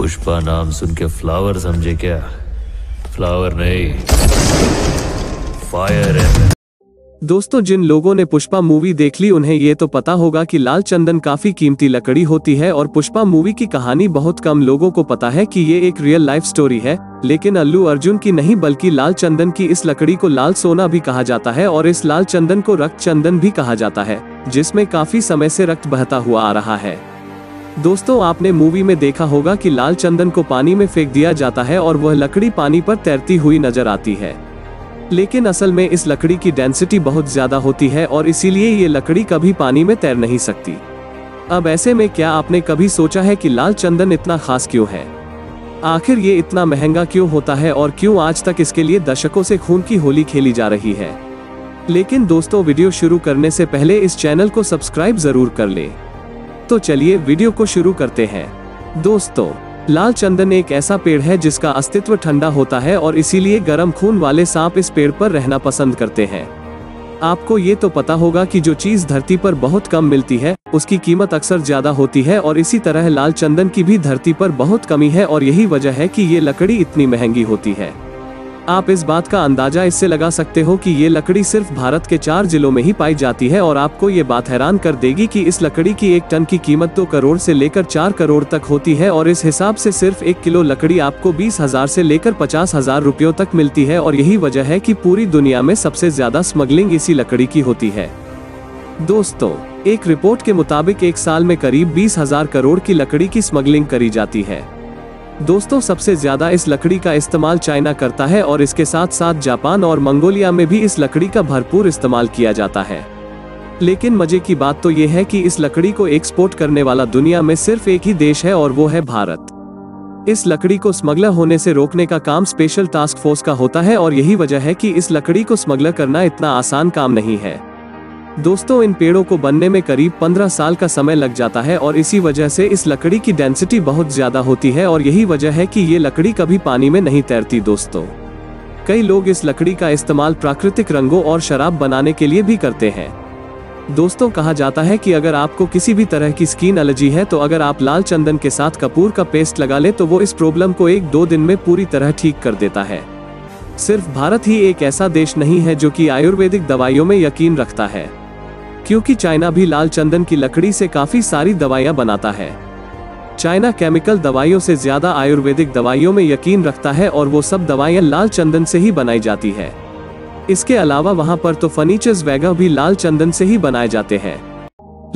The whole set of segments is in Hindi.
पुष्पा नाम सुन के फ्लावर समझे क्या? फ्लावर नहीं, फायर है। दोस्तों, जिन लोगों ने पुष्पा मूवी देख ली उन्हें ये तो पता होगा कि लाल चंदन काफी कीमती लकड़ी होती है और पुष्पा मूवी की कहानी बहुत कम लोगों को पता है कि ये एक रियल लाइफ स्टोरी है। लेकिन अल्लू अर्जुन की नहीं बल्कि लाल चंदन की इस लकड़ी को लाल सोना भी कहा जाता है और इस लाल चंदन को रक्त चंदन भी कहा जाता है, जिसमें काफी समय से रक्त बहता हुआ आ रहा है। दोस्तों, आपने मूवी में देखा होगा कि लाल चंदन को पानी में फेंक दिया जाता है और वह लकड़ी पानी पर तैरती हुई नजर आती है। लेकिन असल में इस लकड़ी की डेंसिटी बहुत ज्यादा होती है और इसीलिए ये लकड़ी कभी पानी में तैर नहीं सकती। अब ऐसे में क्या आपने कभी सोचा है कि लाल चंदन इतना खास क्यों है? आखिर ये इतना महंगा क्यों होता है और क्यों आज तक इसके लिए दशकों से खून की होली खेली जा रही है? लेकिन दोस्तों, वीडियो शुरू करने से पहले इस चैनल को सब्सक्राइब जरूर कर ले। तो चलिए वीडियो को शुरू करते हैं। दोस्तों, लाल चंदन एक ऐसा पेड़ है जिसका अस्तित्व ठंडा होता है और इसीलिए गर्म खून वाले सांप इस पेड़ पर रहना पसंद करते हैं। आपको ये तो पता होगा कि जो चीज धरती पर बहुत कम मिलती है उसकी कीमत अक्सर ज्यादा होती है और इसी तरह लाल चंदन की भी धरती पर बहुत कमी है और यही वजह है कि ये लकड़ी इतनी महंगी होती है। आप इस बात का अंदाजा इससे लगा सकते हो कि ये लकड़ी सिर्फ भारत के 4 जिलों में ही पाई जाती है और आपको ये बात हैरान कर देगी कि इस लकड़ी की 1 टन की कीमत 2 करोड़ से लेकर 4 करोड़ तक होती है और इस हिसाब से सिर्फ 1 किलो लकड़ी आपको 20,000 से लेकर 50,000 रुपयों तक मिलती है और यही वजह है कि पूरी दुनिया में सबसे ज्यादा स्मगलिंग इसी लकड़ी की होती है। दोस्तों, एक रिपोर्ट के मुताबिक एक साल में करीब 20,000 करोड़ की लकड़ी की स्मगलिंग करी जाती है। दोस्तों, सबसे ज्यादा इस लकड़ी का इस्तेमाल चाइना करता है और इसके साथ साथ जापान और मंगोलिया में भी इस लकड़ी का भरपूर इस्तेमाल किया जाता है। लेकिन मजे की बात तो ये है कि इस लकड़ी को एक्सपोर्ट करने वाला दुनिया में सिर्फ एक ही देश है और वो है भारत। इस लकड़ी को स्मगलर होने से रोकने का काम स्पेशल टास्क फोर्स का होता है और यही वजह है कि इस लकड़ी को स्मगलर करना इतना आसान काम नहीं है। दोस्तों, इन पेड़ों को बनने में करीब 15 साल का समय लग जाता है और इसी वजह से इस लकड़ी की डेंसिटी बहुत ज्यादा होती है और यही वजह है कि ये लकड़ी कभी पानी में नहीं तैरती। दोस्तों, कई लोग इस लकड़ी का इस्तेमाल प्राकृतिक रंगों और शराब बनाने के लिए भी करते हैं। दोस्तों, कहा जाता है कि अगर आपको किसी भी तरह की स्किन एलर्जी है तो अगर आप लाल चंदन के साथ कपूर का पेस्ट लगा ले तो वो इस प्रॉब्लम को 1-2 दिन में पूरी तरह ठीक कर देता है। सिर्फ भारत ही एक ऐसा देश नहीं है जो कि आयुर्वेदिक दवाइयों में यकीन रखता है, क्योंकि चाइना भी लाल चंदन की लकड़ी से काफी सारी दवाइयां बनाता है। चाइना केमिकल दवाइयों से ज्यादा आयुर्वेदिक दवाइयों में यकीन रखता है और वो सब दवाइयां लाल चंदन से ही बनाई जाती है। इसके अलावा वहां पर तो फर्नीचर्स वगैरह भी लाल चंदन से ही बनाए जाते हैं।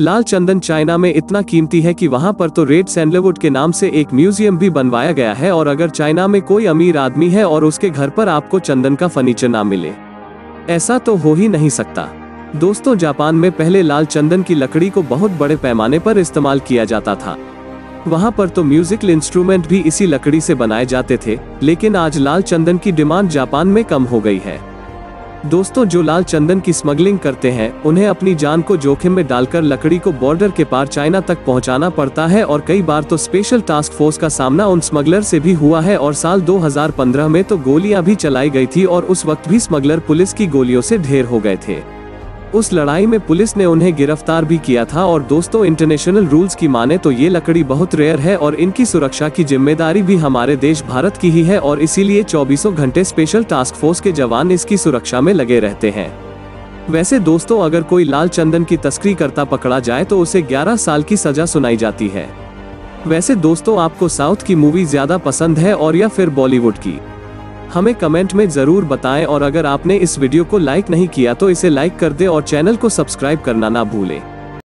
लाल चंदन चाइना में इतना कीमती है कि वहां पर तो रेड सैंडलवुड के नाम से एक म्यूजियम भी बनवाया गया है और अगर चाइना में कोई अमीर आदमी है और उसके घर पर आपको चंदन का फर्नीचर ना मिले, ऐसा तो हो ही नहीं सकता। दोस्तों, जापान में पहले लाल चंदन की लकड़ी को बहुत बड़े पैमाने पर इस्तेमाल किया जाता था। वहां पर तो म्यूजिकल इंस्ट्रूमेंट भी इसी लकड़ी से बनाए जाते थे, लेकिन आज लाल चंदन की डिमांड जापान में कम हो गई है। दोस्तों, जो लाल चंदन की स्मगलिंग करते हैं उन्हें अपनी जान को जोखिम में डालकर लकड़ी को बॉर्डर के पार चाइना तक पहुंचाना पड़ता है और कई बार तो स्पेशल टास्क फोर्स का सामना उन स्मगलर से भी हुआ है और साल 2015 में तो गोलियां भी चलाई गई थी और उस वक्त भी स्मगलर पुलिस की गोलियों से ढेर हो गए थे। उस लड़ाई में पुलिस ने उन्हें गिरफ्तार भी किया था और दोस्तों, इंटरनेशनल रूल्स की माने तो ये लकड़ी बहुत रेयर है और इनकी सुरक्षा की जिम्मेदारी भी हमारे देश भारत की ही है और इसीलिए 24 घंटे स्पेशल टास्क फोर्स के जवान इसकी सुरक्षा में लगे रहते हैं। वैसे दोस्तों, अगर कोई लाल चंदन की तस्करी करता पकड़ा जाए तो उसे 11 साल की सजा सुनाई जाती है। वैसे दोस्तों, आपको साउथ की मूवी ज्यादा पसंद है और या फिर बॉलीवुड की? हमें कमेंट में जरूर बताएं और अगर आपने इस वीडियो को लाइक नहीं किया तो इसे लाइक कर दे और चैनल को सब्सक्राइब करना ना भूलें।